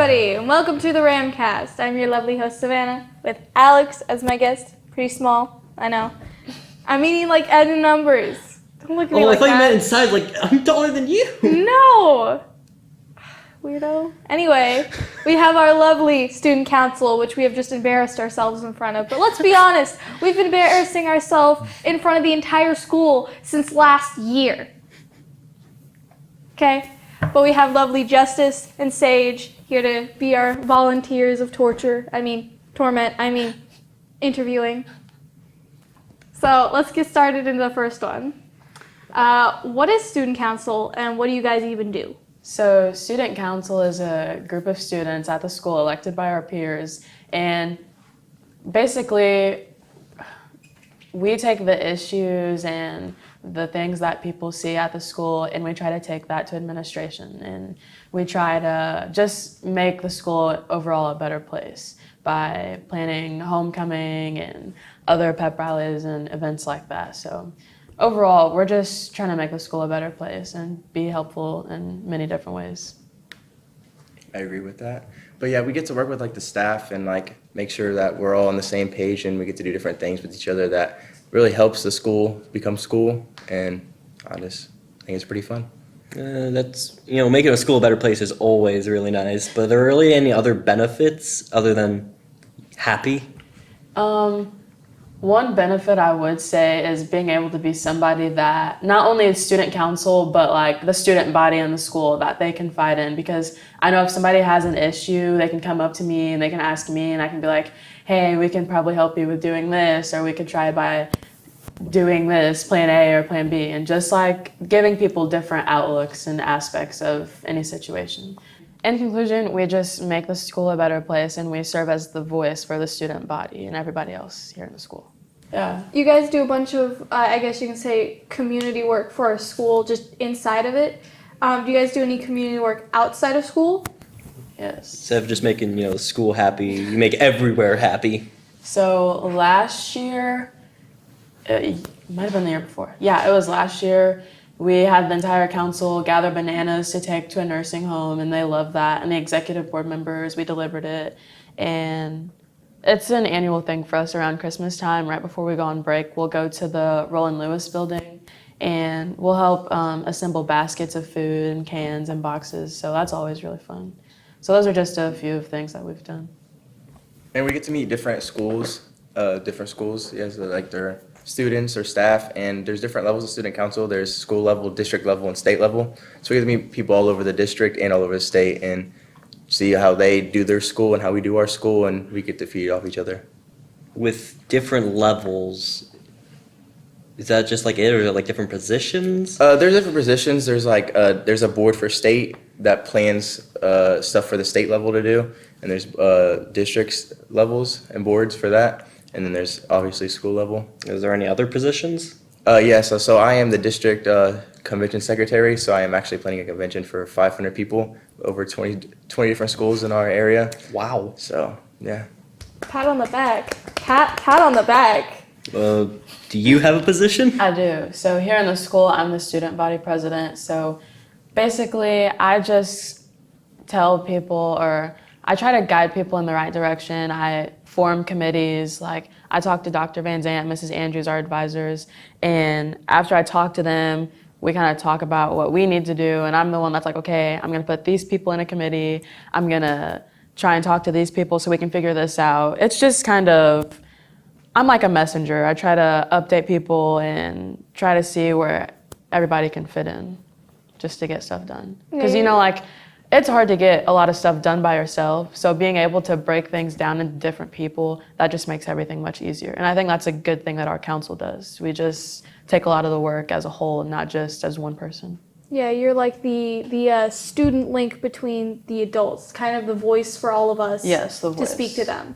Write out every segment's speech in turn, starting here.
everybody, and welcome to the Ramcast. I'm your lovely host, Savannah, with Alex as my guest. Pretty small, I know. I'm meaning like Ed in numbers. Don't look at me like that. I thought you meant in size, like, I'm taller than you. No! Weirdo. Anyway, we have our lovely student council, which we have just embarrassed ourselves in front of. But let's be honest, we've been embarrassing ourselves in front of the entire school since last year. Okay? But we have lovely Justice and Sage here to be our volunteers of torment, interviewing. So let's get started into the first one. What is student council and what do you guys even do? So student council is a group of students at the school elected by our peers, and basically we take the issues and the things that people see at the school and we try to take that to administration, and we try to just make the school overall a better place by planning homecoming and other pep rallies and events like that. So overall, we're just trying to make the school a better place and be helpful in many different ways. I agree with that. But yeah, we get to work with like the staff and like make sure that we're all on the same page and we get to do different things with each other that really helps the school become school. And I just think it's pretty fun. That's, making a school a better place is always really nice. But are there really any other benefits other than happy? One benefit I would say is being able to be somebody that not only is student council, but like the student body in the school that they confide in. Because I know if somebody has an issue, they can come up to me and they can ask me and I can be like, hey, we can probably help you with doing this, or we could try by doing this, plan A or plan B, and just like giving people different outlooks and aspects of any situation. In conclusion, we just make the school a better place and we serve as the voice for the student body and everybody else here in the school. Yeah. You guys do a bunch of, I guess you can say, community work for our school just inside of it. Do you guys do any community work outside of school? Yes. Instead of just making, the school happy, you make everywhere happy. So last year, it might have been the year before. Yeah, it was last year. We had the entire council gather bananas to take to a nursing home, and they loved that. And the executive board members, we delivered it. And it's an annual thing for us around Christmas time. Right before we go on break, we'll go to the Roland Lewis building, and we'll help assemble baskets of food and cans and boxes. So that's always really fun. So those are just a few of things that we've done. And we get to meet different schools, yes, like their students or staff, and there's different levels of student council. There's school level, district level, and state level. So we get to meet people all over the district and all over the state and see how they do their school and how we do our school, and we get to feed off each other. With different levels, is that just like it, or is it like different positions? There's different positions. There's like there's a board for state that plans stuff for the state level to do, and there's districts levels and boards for that. And then there's obviously school level. Is there any other positions? So I am the district convention secretary, so I am actually planning a convention for 500 people, over 20 different schools in our area. Wow. So, yeah. Pat on the back. Pat on the back. Do you have a position? I do. So here in the school, I'm the student body president. So basically, I just tell people, or I try to guide people in the right direction. I form committees, like I talk to Dr. Van Zant, Mrs. Andrews, our advisors, and after I talk to them, we kind of talk about what we need to do, and I'm the one that's like, okay, I'm gonna put these people in a committee, I'm gonna try and talk to these people so we can figure this out. It's just kind of, I'm like a messenger. I try to update people and try to see where everybody can fit in just to get stuff done. Because it's hard to get a lot of stuff done by yourself, so being able to break things down into different people, that just makes everything much easier. And I think that's a good thing that our council does. We just take a lot of the work as a whole and not just as one person. Yeah, you're like the student link between the adults, kind of the voice for all of us. Yes, the voice. To speak to them.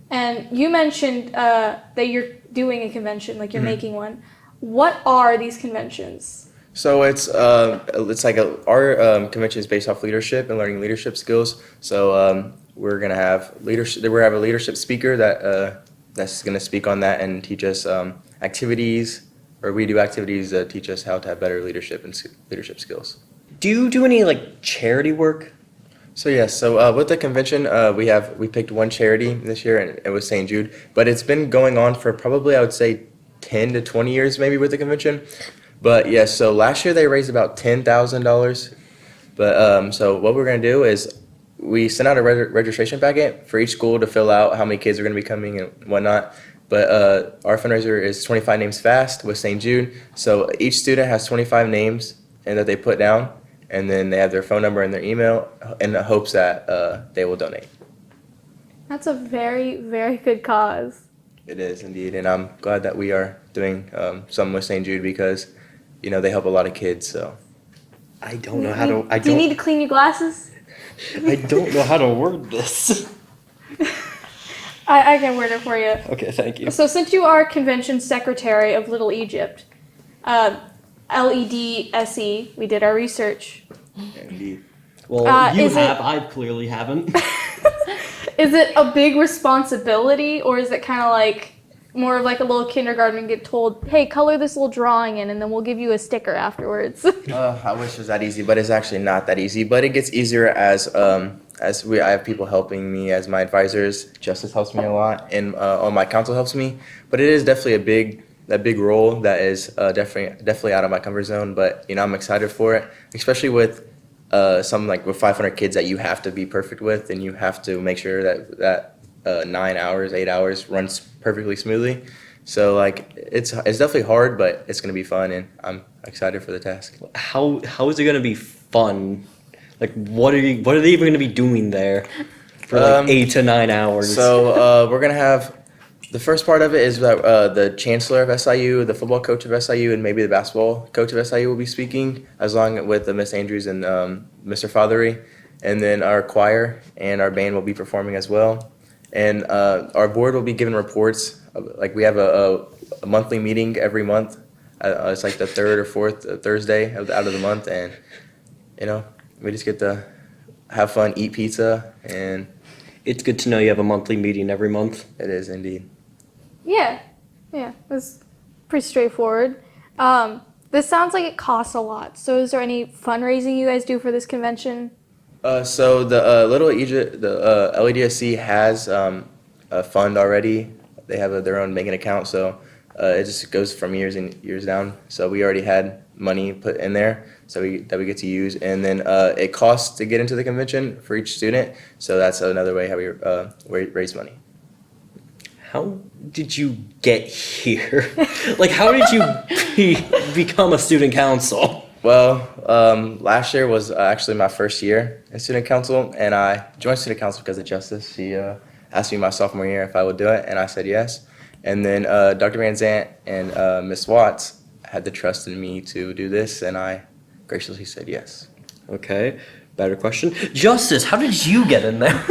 And you mentioned that you're doing a convention, like you're making one. What are these conventions? So it's like our convention is based off leadership and learning leadership skills. So we're gonna have leadership. We're gonna have a leadership speaker that's gonna speak on that and teach us activities, or we do activities that teach us how to have better leadership and leadership skills. Do you do any like charity work? So yes, so with the convention, we picked one charity this year, and it was St. Jude. But it's been going on for probably, I would say, 10 to 20 years maybe with the convention. But yes, so last year they raised about $10,000. But so what we're gonna do is we sent out a registration packet for each school to fill out how many kids are gonna be coming and whatnot. But our fundraiser is 25 names fast with St. Jude. So each student has 25 names and that they put down, and then they have their phone number and their email in the hopes that they will donate. That's a very, very good cause. It is indeed, and I'm glad that we are doing something with St. Jude because, you know, they help a lot of kids. So I don't know how to. Do you need to clean your glasses? I don't know how to word this. I can word it for you. Okay, thank you. So since you are convention secretary of Little Egypt, LEDSC, we did our research. indeed. Well, you is it- have. I clearly haven't. Is it a big responsibility, or is it kind of like more of like a little kindergarten and get told, hey, color this little drawing in and then we'll give you a sticker afterwards? I wish it was that easy, but it's actually not that easy. But it gets easier as I have people helping me as my advisors. Justice helps me a lot, and all my counsel helps me. But it is definitely a big role that is definitely out of my comfort zone. But you know, I'm excited for it, especially with something like with 500 kids that you have to be perfect with, and you have to make sure that 9 hours, 8 hours runs perfectly smoothly. So like it's definitely hard, but it's gonna be fun, and I'm excited for the task. How is it gonna be fun? Like, what are they even gonna be doing there for like 8 to 9 hours? So we're gonna have the first part of it is that the chancellor of SIU, the football coach of SIU, and maybe the basketball coach of SIU will be speaking, as long with Miss Andrews and Mr. Fothery, and then our choir and our band will be performing as well. And our board will be giving reports. Like we have a monthly meeting every month. It's like the third or fourth Thursday out of the month, and you know we just get to have fun, eat pizza, and It's good to know you have a monthly meeting every month. it is indeed. Yeah, it's pretty straightforward. This sounds like it costs a lot. So is there any fundraising you guys do for this convention? So the Little Egypt, the LEDSC has a fund already. They have their own banking account, so it just goes from years and years down. So we already had money put in there, so that we get to use, and then it costs to get into the convention for each student. So that's another way how we raise money. How did you get here? Like, how did you become a student council? Well, last year was actually my first year in student council, and I joined student council because of Justice. She asked me my sophomore year if I would do it, and I said yes. And then Dr. Van Zant and Ms. Watts had the trust in me to do this, and I graciously said yes. Okay, better question. Justice, how did you get in there?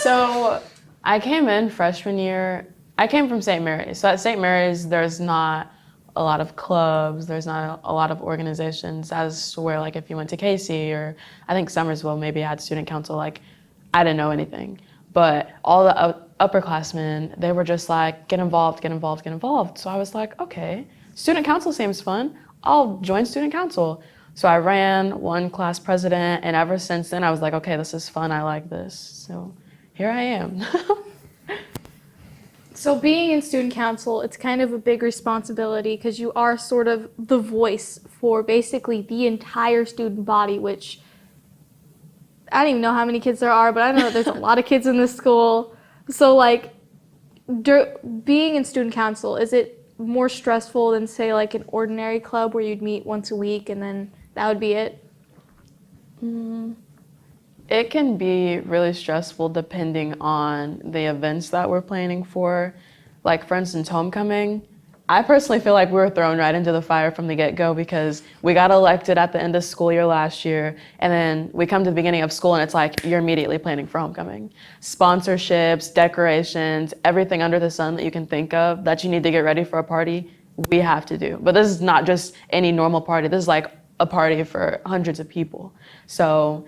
So I came in freshman year. I came from St. Mary's. So at St. Mary's, there's not a lot of clubs. There's not a lot of organizations as to where, like, if you went to Casey or I think Summersville maybe had student council, like, I didn't know anything. But all the upperclassmen, they were just like, get involved, get involved, get involved. So I was like, okay, student council seems fun. I'll join student council. So I ran, won class president, and ever since then I was like, okay, this is fun. I like this. So here I am. So being in student council, it's kind of a big responsibility because you are sort of the voice for basically the entire student body, which I don't even know how many kids there are, but I know that there's a lot of kids in this school. So like being in student council, is it more stressful than say like an ordinary club where you'd meet once a week and then that would be it? It can be really stressful depending on the events that we're planning for. Like, for instance, homecoming. I personally feel like we were thrown right into the fire from the get-go because we got elected at the end of school year last year, and then we come to the beginning of school and it's like you're immediately planning for homecoming. Sponsorships, decorations, everything under the sun that you can think of that you need to get ready for a party, we have to do. But this is not just any normal party. This is like a party for hundreds of people. So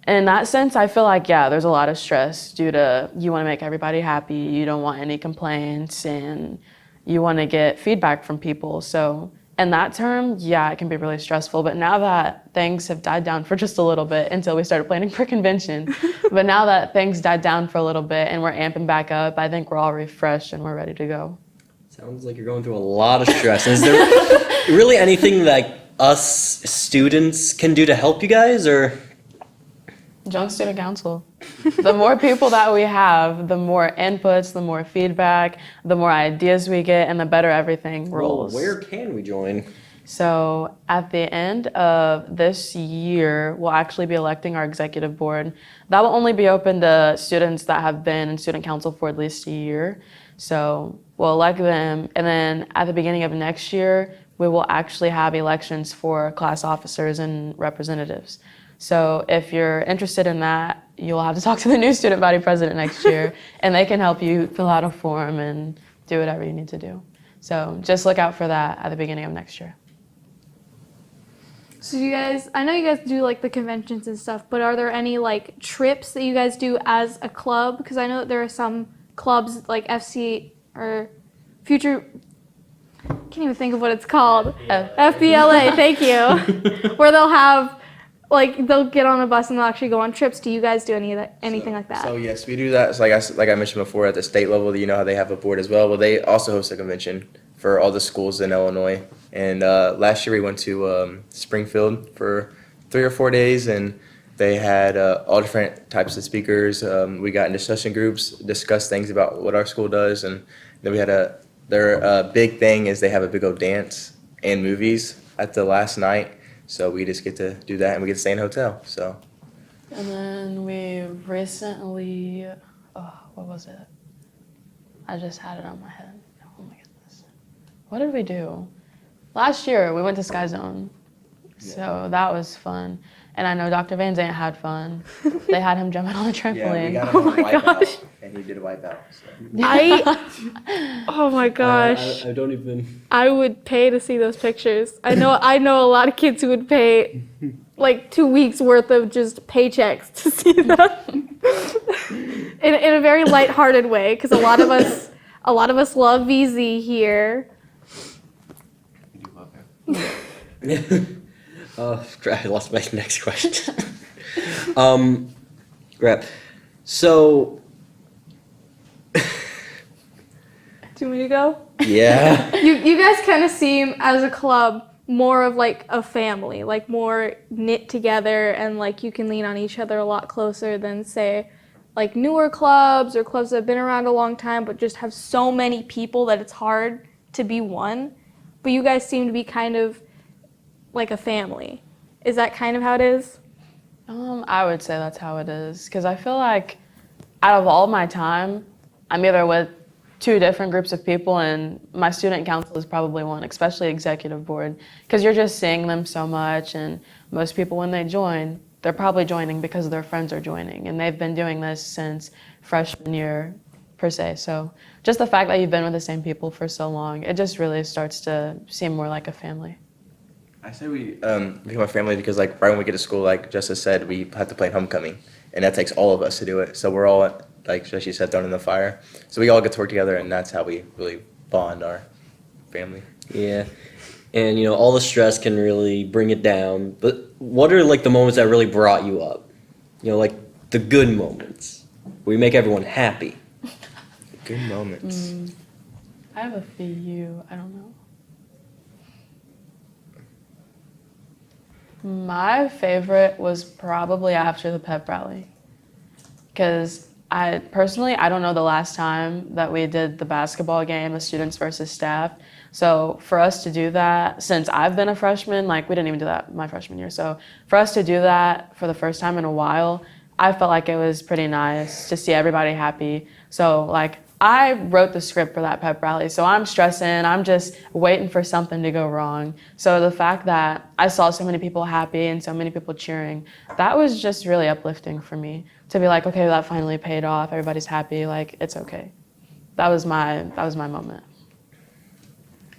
in that sense, I feel like, yeah, there's a lot of stress due to you want to make everybody happy, you don't want any complaints, and you want to get feedback from people. So in that term, yeah, it can be really stressful. But now that things have died down for just a little bit until we started planning for convention, but now that things died down for a little bit and we're amping back up, I think we're all refreshed and we're ready to go. Sounds like you're going through a lot of stress. Is there really anything that us students can do to help you guys, or? Join student council. The more people that we have, the more inputs, the more feedback, the more ideas we get, and the better everything rolls. Well, where can we join? So at the end of this year, we'll actually be electing our executive board. That will only be open to students that have been in student council for at least a year. So we'll elect them, and then at the beginning of next year, we will actually have elections for class officers and representatives. So if you're interested in that, you'll have to talk to the new student body president next year, and they can help you fill out a form and do whatever you need to do. So just look out for that at the beginning of next year. So you guys, I know you guys do like the conventions and stuff, but are there any like trips that you guys do as a club? Because I know that there are some clubs like FC or Future, I can't even think of what it's called. FBLA, thank you. Where they'll have, like, they'll get on a bus and they'll actually go on trips. Do you guys do anything like that? So yes, we do that. So like I mentioned before, at the state level, you know how they have a board as well. Well, they also host a convention for all the schools in Illinois. And last year we went to Springfield for 3 or 4 days, and they had all different types of speakers. We got in discussion groups, discussed things about what our school does, and then we had their big thing is they have a big old dance and movies at the last night. So we just get to do that, and we get to stay in a hotel. So. And then we recently, what was it? I just had it on my head. Oh my goodness. What did we do? Last year we went to Sky Zone. So that was fun. And I know Dr. Van Zant had fun. They had him jumping on a trampoline. Yeah, we got him on a wipeout, and he did a wipeout. So. Oh my gosh. I don't even. I would pay to see those pictures. I know a lot of kids who would pay like 2 weeks worth of just paychecks to see that. in a very lighthearted way, because a lot of us love VZ here. I lost my next question. Crap. So. Do you want me to go? Yeah. You guys kind of seem, as a club, more of like a family, like more knit together, and like you can lean on each other a lot closer than, say, like newer clubs or clubs that have been around a long time but just have so many people that it's hard to be one. But you guys seem to be kind of like a family. Is that kind of how it is? I would say that's how it is, because I feel like out of all my time, I'm either with 2 different groups of people, and my student council is probably one, especially executive board, because you're just seeing them so much, and most people when they join, they're probably joining because their friends are joining, and they've been doing this since freshman year per se. So just the fact that you've been with the same people for so long, it just really starts to seem more like a family. I say we become a family because, like, right when we get to school, like Justice said, we have to play homecoming, and that takes all of us to do it. So we're all, like she said, thrown in the fire. So we all get to work together, and that's how we really bond our family. Yeah. And, you know, all the stress can really bring it down. But what are, like, the moments that really brought you up? You know, like, the good moments. Where you make everyone happy. Good moments. I have a few, I don't know. My favorite was probably after the pep rally, because I don't know the last time that we did the basketball game, the students versus staff. So for us to do that, since I've been a freshman, like we didn't even do that my freshman year. So for us to do that for the first time in a while, I felt like it was pretty nice to see everybody happy. So like I wrote the script for that pep rally, so I'm stressing, I'm just waiting for something to go wrong. So the fact that I saw so many people happy and so many people cheering, that was just really uplifting for me to be like, okay, that finally paid off, everybody's happy, like it's okay. That was my moment.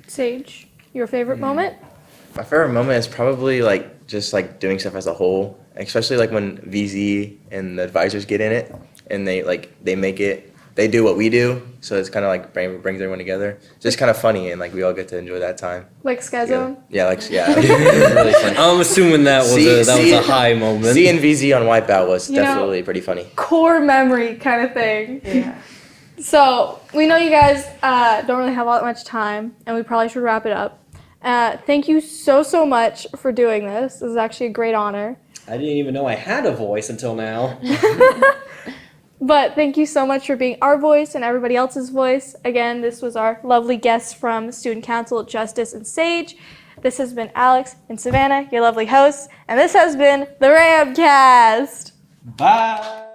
Sage, your favorite moment? My favorite moment is probably like just like doing stuff as a whole, especially like when VZ and the advisors get in it and they make it they do what we do, so it's kind of like brings everyone together. Just kind of funny, and like we all get to enjoy that time. Like Sky Zone? Yeah, it's really funny. I'm assuming that was a high moment. C and VZ on Wipeout was You know, definitely pretty funny. Core memory kind of thing. Yeah. So we know you guys don't really have all that much time, and we probably should wrap it up. Thank you so much for doing this. This is actually a great honor. I didn't even know I had a voice until now. But thank you so much for being our voice and everybody else's voice. Again, this was our lovely guests from Student Council, Justice, and Sage. This has been Alex and Savannah, your lovely hosts, and this has been the Ramcast. Bye.